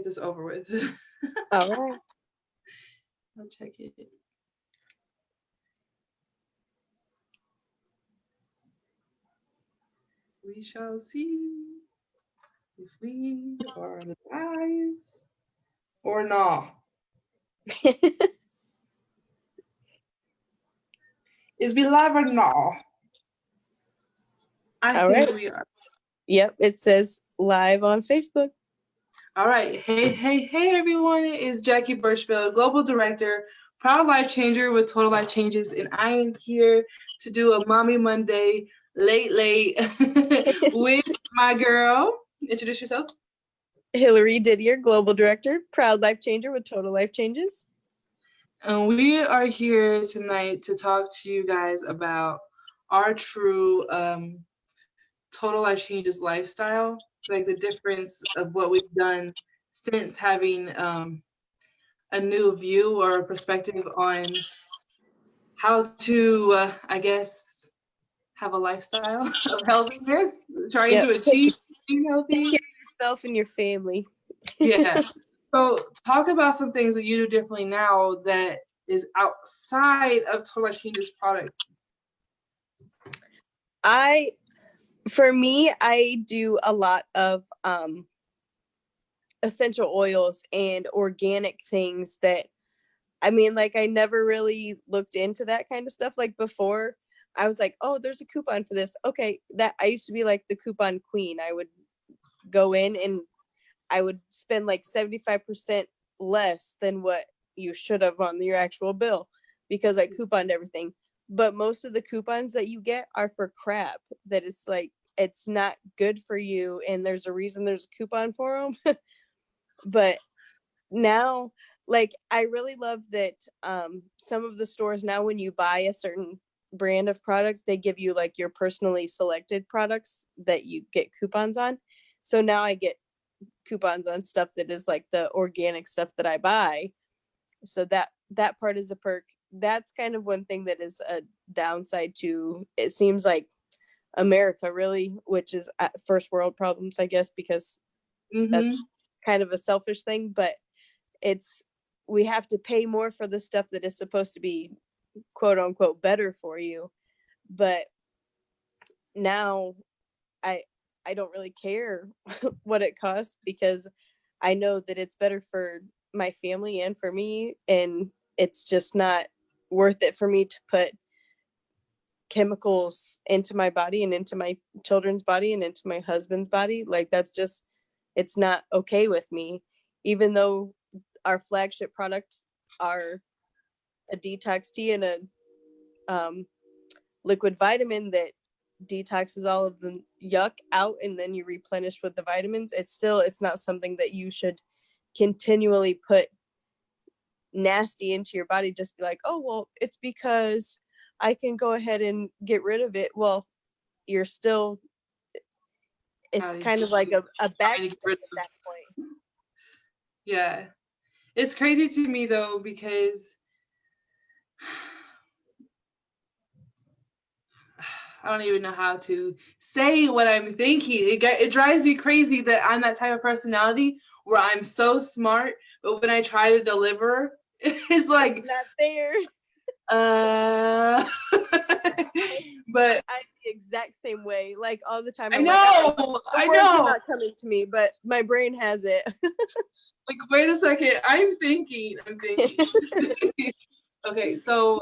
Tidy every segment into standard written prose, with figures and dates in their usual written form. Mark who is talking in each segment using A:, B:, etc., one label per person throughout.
A: get this over with.
B: All right.
A: I'll check it. We shall see if we are live or not. Is we live or not? I
B: All
A: think
B: right.
A: we are.
B: Yep, it says live on Facebook.
A: All right. Hey, everyone. It is Jackie Birchfield, Global Director, Proud Life Changer with Total Life Changes. And I am here to do a Mommy Monday late with my girl. Introduce yourself.
B: Hilary, Didier, Global Director, Proud Life Changer with Total Life Changes.
A: And we are here tonight to talk to you guys about our true Total Life Changes lifestyle, like the difference of what we've done since having a new view or a perspective on how to, I guess, have a lifestyle of healthiness, trying to achieve being healthy.
B: Take care of yourself and your family.
A: Yeah. So talk about some things that you do differently now that is outside of Total Life Changes products.
B: For me, I do a lot of essential oils and organic things that, I mean, like, I never really looked into that kind of stuff. Like, before, I was like, oh, there's a coupon for this. Okay, that I used to be like the coupon queen. I would go in and I would spend like 75% less than what you should have on your actual bill because I couponed everything. But most of the coupons that you get are for crap that it's like, it's not good for you. And there's a reason there's a coupon for them. But now, like, I really love that some of the stores now, when you buy a certain brand of product, they give you like your personally selected products that you get coupons on. So now I get coupons on stuff that is like the organic stuff that I buy. So that part is a perk. That's kind of one thing that is a downside to, it seems like, America, really, which is first world problems, I guess, because that's kind of a selfish thing, but we have to pay more for the stuff that is supposed to be quote unquote better for you. But now I don't really care what it costs because I know that it's better for my family and for me, and it's just not worth it for me to put chemicals into my body and into my children's body and into my husband's body. Like, that's just, it's not okay with me. Even though our flagship products are a detox tea and a liquid vitamin that detoxes all of the yuck out and then you replenish with the vitamins, it's not something that you should continually put nasty into your body. Just be like, oh, well, it's because I can go ahead and get rid of it. Well, you're still, it's kind of like a back step at that point.
A: Yeah. It's crazy to me though, because I don't even know how to say what I'm thinking. It drives me crazy that I'm that type of personality where I'm so smart, but when I try to deliver, it's like
B: not there.
A: But
B: I'm the exact same way. Like, all the time.
A: I know.
B: Not coming to me, but my brain has it.
A: Like, wait a second. I'm thinking. Okay, so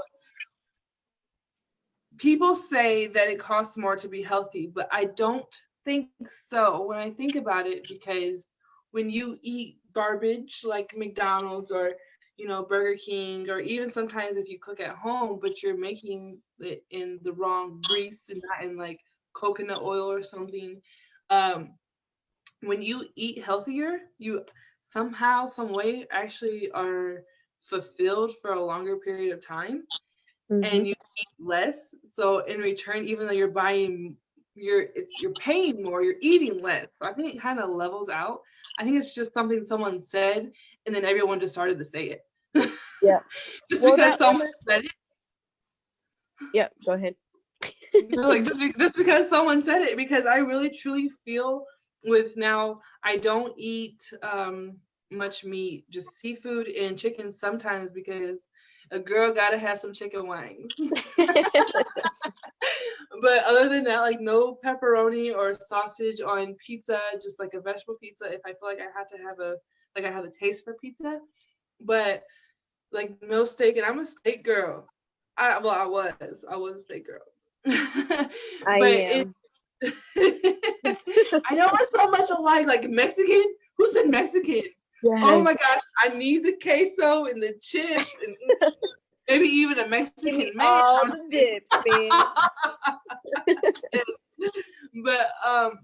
A: people say that it costs more to be healthy, but I don't think so when I think about it, because when you eat garbage like McDonald's or, Burger King, or even sometimes if you cook at home, but you're making it in the wrong grease and not in like coconut oil or something, when you eat healthier, you somehow, some way actually are fulfilled for a longer period of time. And you eat less. So in return, even though you're paying more, you're eating less. So I think it kind of levels out. I think it's just something someone said, and then everyone just started to say it.
B: Yeah.
A: Because someone said it.
B: Yeah, go ahead.
A: Like just because someone said it, because I really truly feel with now, I don't eat much meat, just seafood and chicken sometimes because a girl gotta have some chicken wings. But other than that, like no pepperoni or sausage on pizza, just like a vegetable pizza. If I feel like I have to have I have a taste for pizza, but like no steak, and I'm a steak girl. I was a steak girl.
B: I
A: But it,
B: am.
A: I know we're so much alike. Like Mexican, who said Mexican? Oh my
B: Yes.
A: gosh, I need the queso and the chips and maybe even a
B: Give me
A: Mexican man.
B: all the dips, man.
A: But
B: And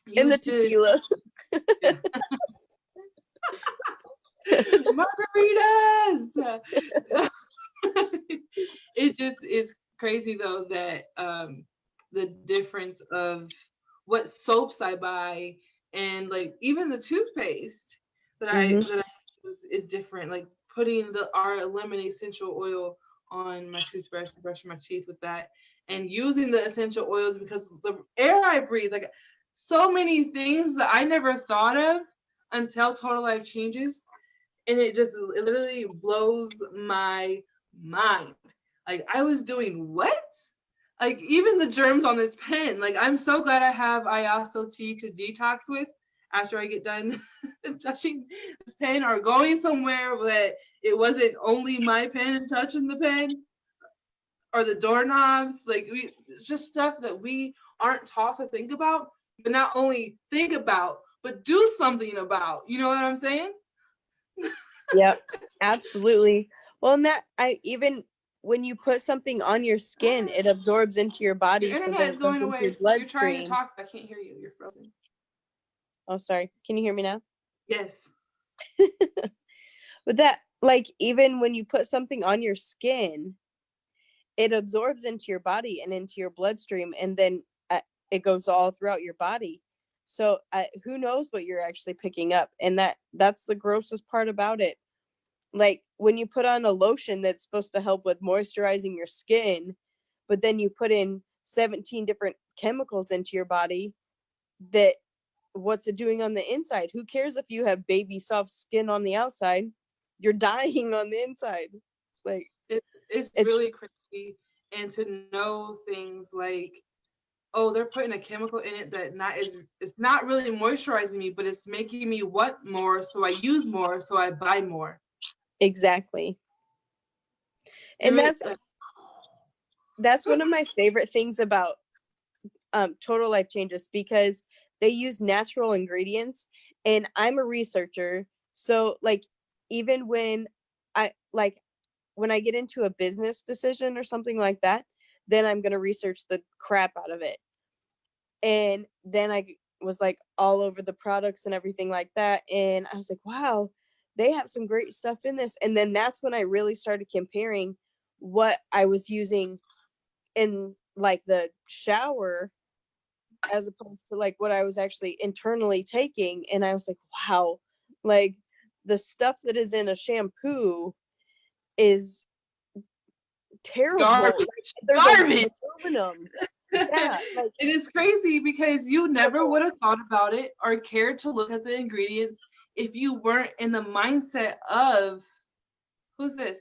A: you
B: the
A: just
B: tequila.
A: yeah. Margaritas. It just is crazy though that the difference of what soaps I buy and like even the toothpaste
B: Hmm.
A: that I use is different. Like putting the our lemonade essential oil on my toothbrush, brushing my teeth with that, and using the essential oils because the air I breathe, like so many things that I never thought of until Total Life Changes, and it literally blows my mind. Like I was doing what? Like even the germs on this pen. Like I'm so glad I have ISO tea to detox with after I get done touching this pen or going somewhere that it wasn't only my pen touching the pen or the doorknobs. Like it's just stuff that we aren't taught to think about, but not only think about, but do something about. You know what I'm saying?
B: Yep, absolutely. Well, and that I even when you put something on your skin, it absorbs into your
A: Your
B: body, so
A: internet
B: then
A: is
B: it goes
A: going
B: into your
A: away. You're trying to
B: bloodstream.
A: talk. I can't hear you. You're frozen.
B: Oh, sorry. Can you hear me now?
A: Yes.
B: But that, like, even when you put something on your skin, it absorbs into your body and into your bloodstream, and then it goes all throughout your body. So who knows what you're actually picking up? And that's the grossest part about it. Like when you put on a lotion that's supposed to help with moisturizing your skin, but then you put in 17 different chemicals into your body, that what's it doing on the inside? Who cares if you have baby soft skin on the outside? You're dying on the inside. Like
A: It's
B: it's
A: really crazy. And to know things like, oh, they're putting a chemical in it that not is it's not really moisturizing me, but it's making me want more, so I use more, so I buy more.
B: exactly.
A: It
B: And
A: really
B: that's one of my favorite things about Total Life Changes, because they use natural ingredients, and I'm a researcher. So like even I like when I get into a business decision or something like that, then I'm going to research the crap out of it. And then I was like all over the products and everything like that, and I was like, wow, they have some great stuff in this. And then that's when I really started comparing what I was using in like the shower as opposed to like what I was actually internally taking. And I was like, wow, like the stuff that is in a shampoo is terrible.
A: garbage.
B: Like there's
A: Garbage.
B: aluminum. Yeah, like
A: It is crazy because you never would have thought about it or cared to look at the ingredients if you weren't in the mindset of who's this?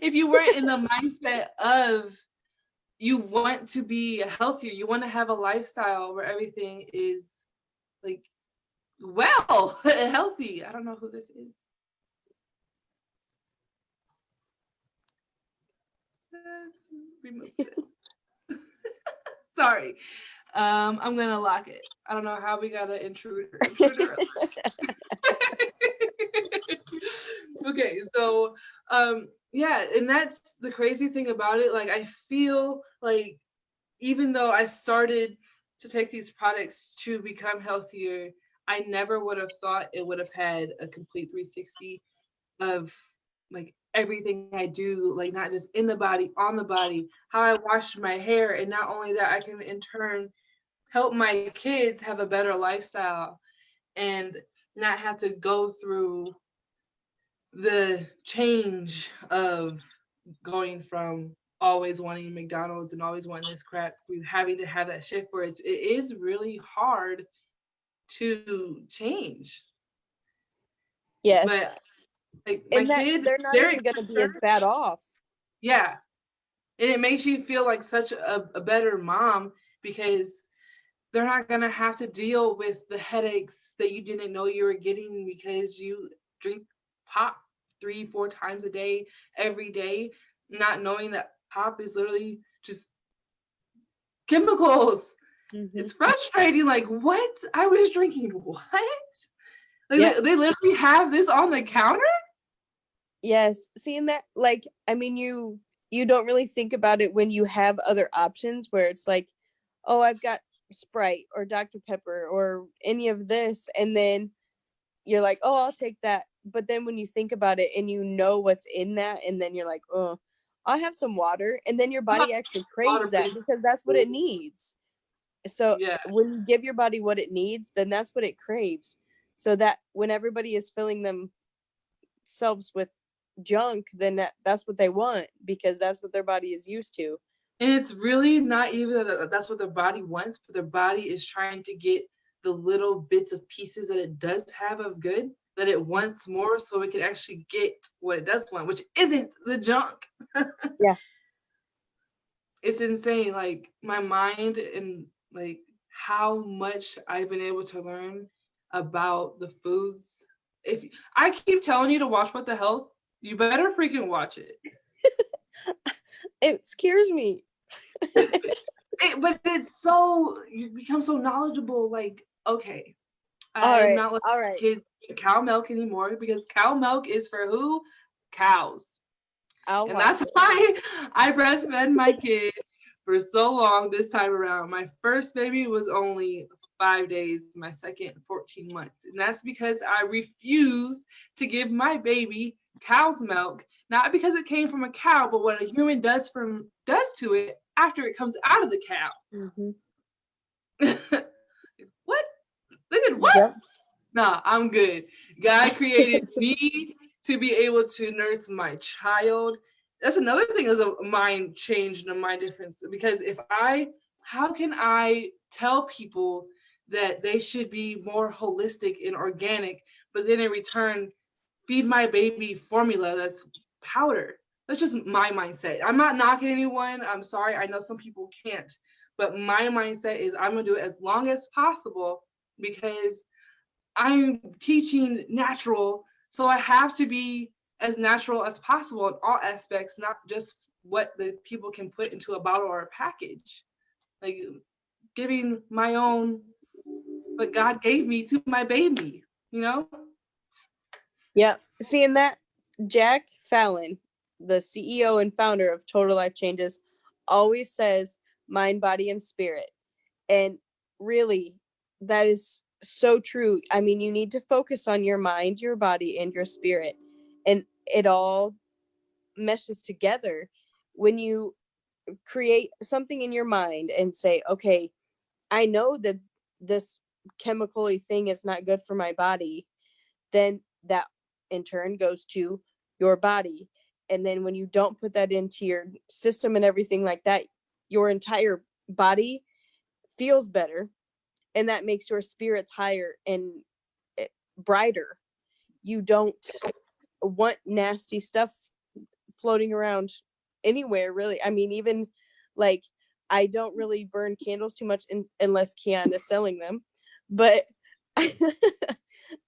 A: If you weren't in the mindset of you want to be healthier, you want to have a lifestyle where everything is like well healthy. I don't know who this is. Let's remove this. Sorry. I'm gonna lock it. I don't know how we got an intruder. Intruder. Okay, so yeah, and that's the crazy thing about it. Like I feel like even though I started to take these products to become healthier, I never would have thought it would have had a complete 360 of like everything I do, like not just in the body, on the body, how I wash my hair, and not only that, I can in turn help my kids have a better lifestyle and not have to go through the change of going from always wanting McDonald's and always wanting this crap to having to have that shift where it is really hard to change.
B: Yes.
A: But like my
B: And that
A: kid,
B: they're not
A: they're
B: even going to be as bad off.
A: yeah, and it makes you feel like such a better mom because they're not gonna have to deal with the headaches that you didn't know you were getting because you drink pop 3 4 times a day every day, not knowing that pop is literally just chemicals.
B: Mm-hmm.
A: It's frustrating. Like, what? I was drinking what? Like,
B: Yeah.
A: they literally have this on the counter?
B: Yes. Seeing that, like, I mean, you don't really think about it when you have other options where it's like, oh, I've got Sprite or Dr. Pepper or any of this, and then you're like, oh, I'll take that. But then when you think about it and you know what's in that, and then you're like, oh, I'll have some water, and then your body actually craves
A: Water,
B: that
A: please.
B: because that's what it needs. So
A: Yeah.
B: when you give your body what it needs, then that's what it craves. So that when everybody is filling themselves with junk, then that's what they want because that's what their body is used to.
A: And it's really not even that that's what their body wants, but their body is trying to get the little bits of pieces that it does have of good, that it wants more so it can actually get what it does want, which isn't the junk.
B: Yeah.
A: It's insane. Like my mind and like how much I've been able to learn about the foods. If I keep telling you to watch What the Health, you better freaking watch it.
B: It scares me.
A: But it's so you become so knowledgeable. Like, okay,
B: All
A: I'm
B: right.
A: not letting
B: All right.
A: kids drink cow milk anymore because cow milk is for who? Cows.
B: I'll
A: And that's
B: watch it.
A: why I breastfed my kid for so long this time around. My first baby was only 5 days, my second 14 months. And that's because I refused to give my baby cow's milk, not because it came from a cow, but what a human does to it after it comes out of the cow.
B: Mm-hmm.
A: What? They did what?
B: Yep.
A: Nah, I'm good. God created me to be able to nurse my child. That's another thing as a mind change and a mind difference. Because how can I tell people that they should be more holistic and organic, but then in return feed my baby formula that's powder? That's just my mindset. I'm not knocking anyone. I'm sorry. I know some people can't. But my mindset is I'm going to do it as long as possible because I'm teaching natural, so I have to be as natural as possible in all aspects, not just what the people can put into a bottle or a package. Like giving my own what God gave me to my baby, you know?
B: Yep. Seeing that, Jack Fallon, the CEO and founder of Total Life Changes, always says mind, body, and spirit. And really, that is so true. I mean, you need to focus on your mind, your body, and your spirit. And it all meshes together when you create something in your mind and say, okay, I know that this chemically thing is not good for my body, then that in turn goes to your body. And then when you don't put that into your system and everything like that, your entire body feels better, and that makes your spirits higher and brighter. You don't want nasty stuff floating around anywhere, really. I mean, even like I don't really burn candles too much unless Kian is selling them, but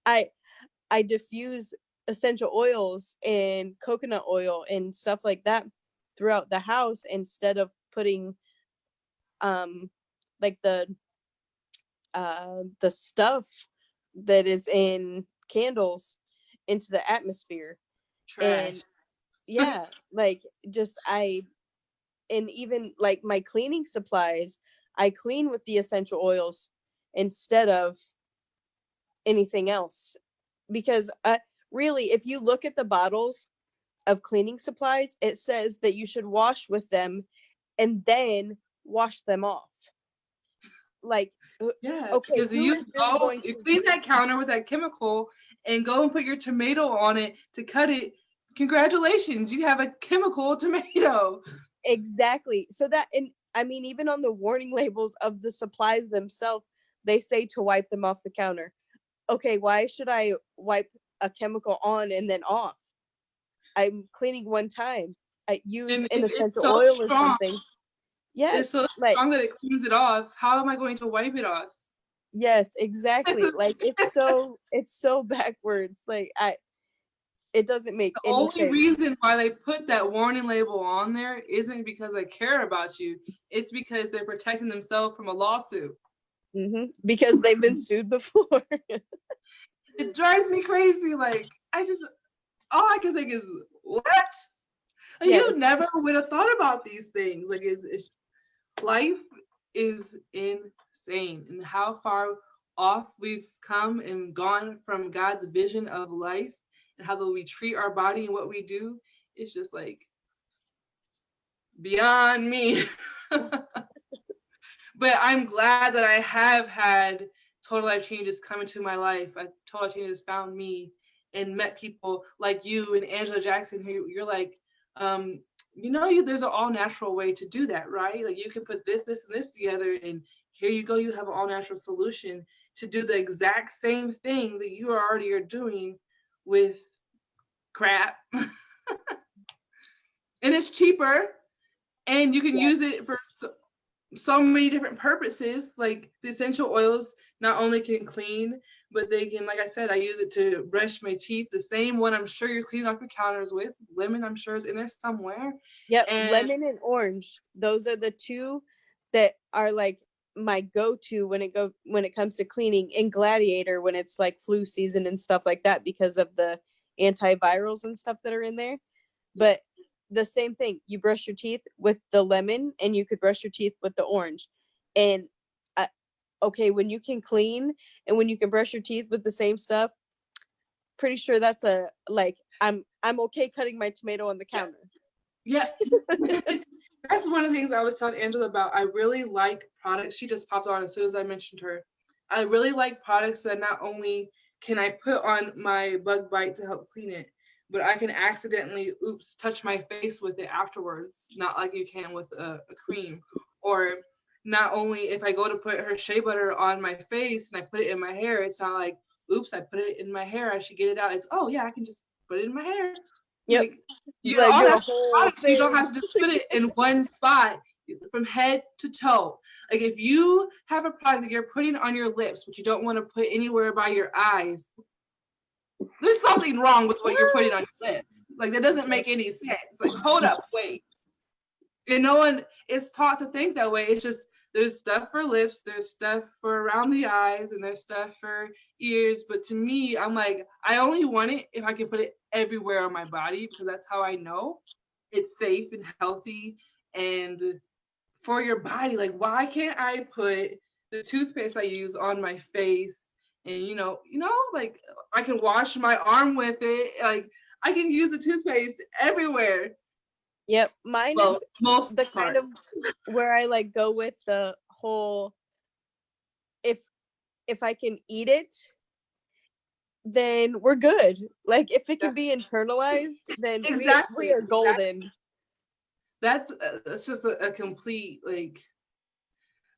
B: I I diffuse essential oils and coconut oil and stuff like that throughout the house instead of putting like the stuff that is in candles into the atmosphere. And
A: Trash.
B: yeah, like just I and even like my cleaning supplies, I clean with the essential oils instead of anything else. Because really, if you look at the bottles of cleaning supplies, it says that you should wash with them and then wash them off. Like,
A: Yeah,
B: okay,
A: because
B: who
A: you
B: is really
A: go,
B: going
A: you
B: to
A: clean that counter with that chemical and go and put your tomato on it to cut it. Congratulations, you have a chemical tomato.
B: exactly? So that, and I mean, even on the warning labels of the supplies themselves, they say to wipe them off the counter. Okay, why should I wipe a chemical on and then off. I'm cleaning one time. I use
A: And
B: an
A: if it's
B: essential
A: so
B: oil or
A: strong,
B: something.
A: it's
B: Yes,
A: so
B: like
A: strong that it cleans it off. How am I going to wipe it off?
B: yes, exactly. Like it's so backwards. Like it doesn't make
A: The
B: any
A: only
B: sense.
A: reason why they put that warning label on there isn't because they care about you. It's because they're protecting themselves from a lawsuit.
B: Because they've been sued before.
A: It drives me crazy. Like, all I can think is, what? Like,
B: Yes.
A: you never would have thought about these things. Like, it's life is insane, and how far off we've come and gone from God's vision of life, and how we treat our body and what we do. It's just like beyond me. But I'm glad that I have had total life changes come into my life. Total life changes found me and met people like you and Angela Jackson, who you're like, there's an all natural way to do that, right? Like you can put this, this, and this together, and here you go, you have an all natural solution to do the exact same thing that you already are doing with crap. And it's cheaper, and you can use it for so many different purposes. Like the essential oils not only can clean, but they can, like I said, I use it to brush my teeth. The same one I'm sure you're cleaning off your counters with. Lemon, I'm sure is in there somewhere.
B: Yep,
A: And
B: lemon and orange. Those are the two that are like my go-to when it comes to cleaning. In Gladiator, when it's like flu season and stuff like that, because of the antivirals and stuff that are in there. But the same thing, you brush your teeth with the lemon, and you could brush your teeth with the orange. And okay, when you can clean and when you can brush your teeth with the same stuff, pretty sure that's I'm okay cutting my tomato on the counter.
A: yeah. That's one of the things I was telling Angela about. I really like products. She just popped on as soon as I mentioned her. I really like products that not only can I put on my bug bite to help clean it, but I can accidentally, touch my face with it afterwards, not like you can with a cream. Or not only if I go to put her shea butter on my face and I put it in my hair, it's not like, I put it in my hair, I should get it out. It's, oh yeah, I can just put it in my hair.
B: Yep.
A: Like, you
B: Like
A: all
B: do
A: that
B: a whole
A: products,
B: thing.
A: you don't have to just put it in one spot from head to toe. Like if you have a product that you're putting on your lips, but you don't want to put anywhere by your eyes, there's something wrong with what you're putting on your lips. Like that doesn't make any sense. Like, hold up, wait. And no one is taught to think that way. It's just there's stuff for lips, there's stuff for around the eyes, and there's stuff for ears. But to me, I'm like, I only want it if I can put it everywhere on my body, because that's how I know it's safe and healthy and for your body. Like, why can't I put the toothpaste I use on my face? And like I can wash my arm with it. Like I can use the toothpaste everywhere.
B: Yep, mine
A: Well,
B: is
A: most
B: the
A: part.
B: kind of where I like go with the whole if I can eat it, then we're good. Like if it can be internalized, then
A: Exactly.
B: we are golden.
A: That's just a complete, like,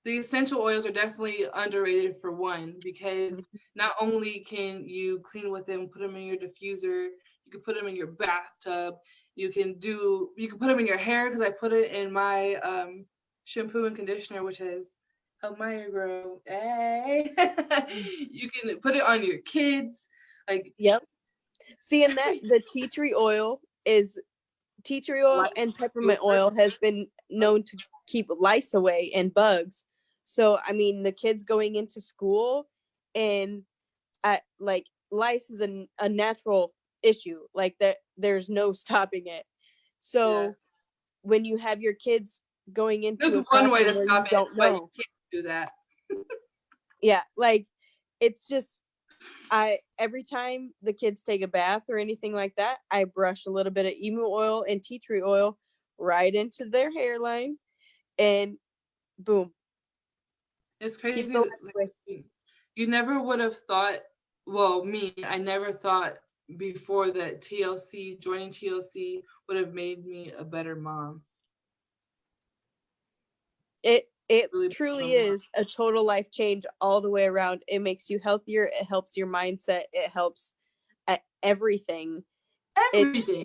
A: the essential oils are definitely underrated for one, because not only can you clean with them, put them in your diffuser, you can put them in your bathtub, you can put them in your hair, because I put it in my shampoo and conditioner, which has helped my hair grow. Hey. You can put it on your kids. Like,
B: Yep. Seeing that the tea tree oil and peppermint oil has been known to keep lice away and bugs. So I mean, the kids going into school, and like lice is a natural issue. Like that, there's no stopping it. So when you have your kids going into
A: there's
B: a
A: one way to
B: classroom where
A: stop
B: you
A: it,
B: don't
A: but you
B: know,
A: can't do that.
B: yeah, like it's just every time the kids take a bath or anything like that, I brush a little bit of emu oil and tea tree oil right into their hairline, and boom.
A: It's crazy.
B: Like,
A: You never would have thought, well, me, I never thought before that joining TLC would have made me a better mom.
B: it
A: Really
B: truly is a total life change all the way around. It makes you healthier, it helps your mindset, it helps everything. It's
A: Everything.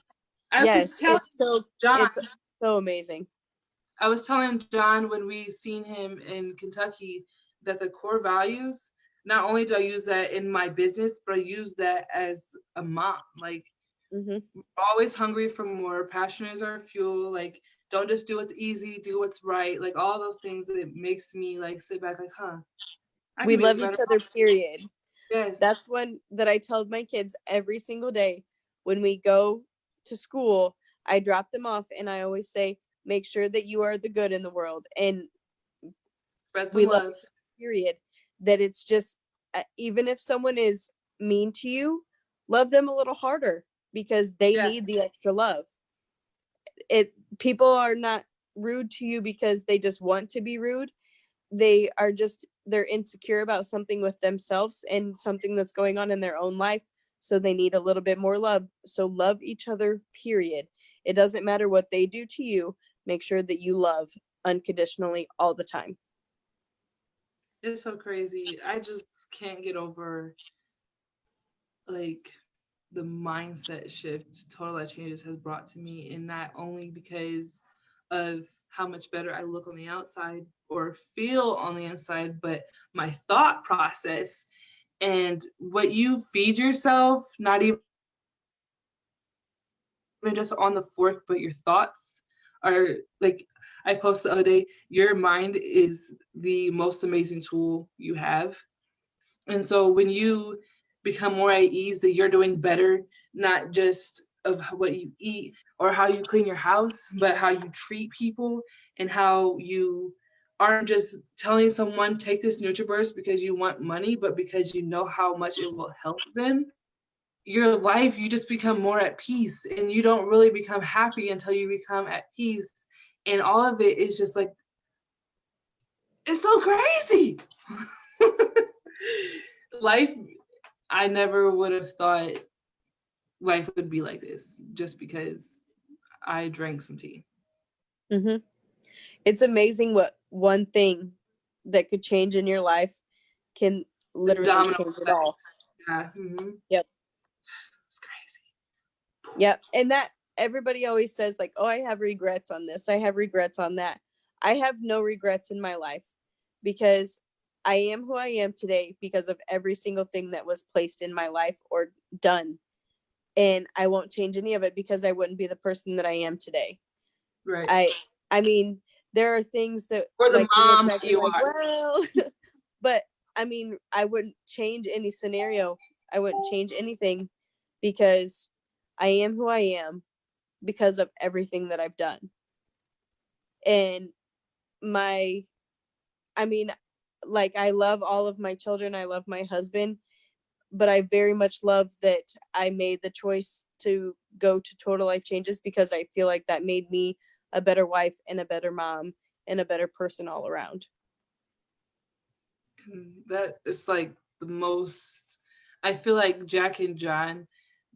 A: I was
B: yes,
A: telling John,
B: it's so amazing.
A: I was telling John when we seen him in Kentucky that the core values, not only do I use that in my business, but I use that as a mom. Like,
B: Hmm.
A: always hungry for more. Passion is our fuel. Like, don't just do what's easy, do what's right. Like, all those things that it makes me like sit back, like, huh, I
B: We
A: could be a
B: love
A: better
B: each other, period.
A: mom. Yes.
B: That's one that I tell my kids every single day when we go to school. I drop them off and I always say, make sure that you are the good in the world. And
A: Spread some
B: we love
A: love.
B: each other, period. That it's just, even if someone is mean to you, love them a little harder because they
A: Yeah.
B: need the extra love. People are not rude to you because they just want to be rude. They're insecure about something with themselves and something that's going on in their own life, so they need a little bit more love. So love each other, period. It doesn't matter what they do to you. Make sure that you love unconditionally all the time.
A: It's so crazy. I just can't get over like the mindset shift Total Life Changes has brought to me, and not only because of how much better I look on the outside or feel on the inside, but my thought process and what you feed yourself, not even just on the fork, but your thoughts are like I posted the other day, your mind is the most amazing tool you have. And so when you become more at ease that you're doing better, not just of what you eat or how you clean your house, but how you treat people and how you aren't just telling someone take this NutriBurst because you want money, but because you know how much it will help them. Your life, you just become more at peace, and you don't really become happy until you become at peace. And all of it is just like, it's so crazy. Life, I never would have thought life would be like this just because I drank some tea.
B: Hmm. It's amazing what one thing that could change in your life can
A: The
B: literally
A: domino
B: change it
A: effect.
B: all.
A: Yeah.
B: Yep.
A: It's crazy.
B: Yep. And that everybody always says, like, oh, I have regrets on this. I have regrets on that. I have no regrets in my life because I am who I am today because of every single thing that was placed in my life or done. And I won't change any of it because I wouldn't be the person that I am today.
A: Right.
B: I I mean, there are things that
A: Or the
B: like you look
A: mom
B: back
A: that
B: and you're
A: you
B: like,
A: are.
B: well, but I mean, I wouldn't change any scenario. I wouldn't change anything because I am who I am because of everything that I've done. And my, I mean, like I love all of my children. I love my husband, but I very much love that I made the choice to go to Total Life Changes because I feel like that made me a better wife and a better mom and a better person all around.
A: That is like the most, I feel like Jack and John,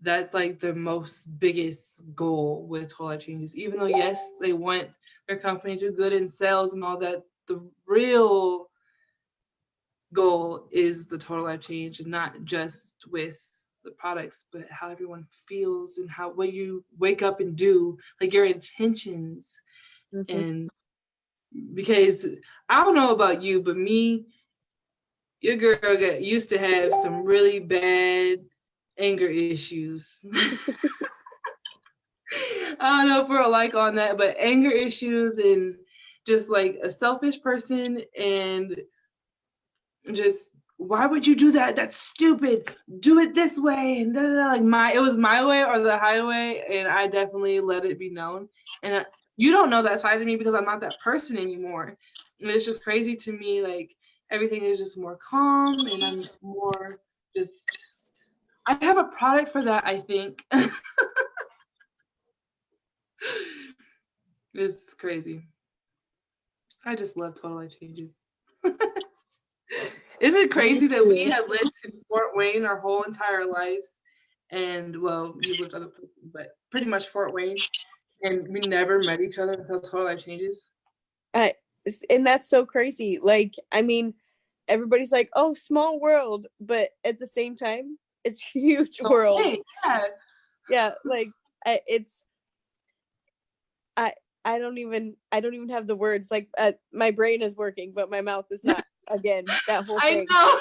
A: that's like the most biggest goal with Total Life Changes. Even though, yes, they want their company to do good in sales and all that, the real goal is the total life change, and not just with the products, but how everyone feels and how what you wake up and do, like your intentions.
B: Mm-hmm.
A: And because I don't know about you, but me, your girl got used to have some really bad anger issues. I don't know if we're alike on that, but anger issues and just like a selfish person, and just why would you do that? That's stupid. Do it this way. And da, da, da. Like it was my way or the highway, and I definitely let it be known. And you don't know that side of me because I'm not that person anymore. And it's just crazy to me. Like everything is just more calm, and I'm more just. I have a product for that, I think. It's crazy. I just love Total Life Changes. Is it
B: Me
A: crazy that we
B: too.
A: had lived in Fort Wayne our whole entire lives? And well, you've lived other places, but pretty much Fort Wayne, and we never met each other until Total Life Changes.
B: I, and that's so crazy. Like, I mean, everybody's like, oh, small world. But at the same time, It's a huge world.
A: Hey, yeah.
B: Yeah, like it's I I don't even have the words. Like my brain is working, but my mouth is not. Again, that whole
A: I
B: thing.
A: know.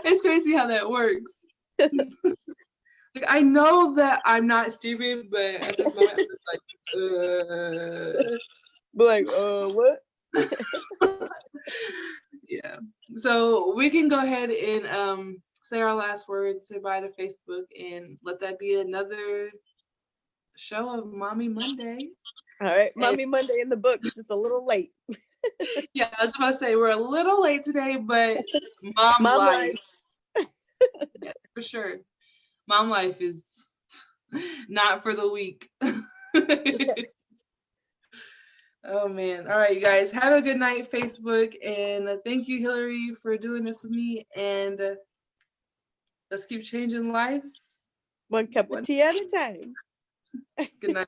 A: It's crazy how that works. Like, I know that I'm not stupid, but at this moment, I'm just like,
B: What?
A: Yeah. So we can go ahead and say our last words, say bye to Facebook, and let that be another show of Mommy Monday.
B: All right,
A: And,
B: Mommy Monday in the books, just a little late.
A: yeah, I was about to say we're a little late today, but mom life. Yeah, for sure. Mom life is not for the weak. Oh man. All right, you guys. Have a good night, Facebook. And thank you, Hilary, for doing this with me. And let's keep changing lives.
B: One cup of tea at a time.
A: Good night.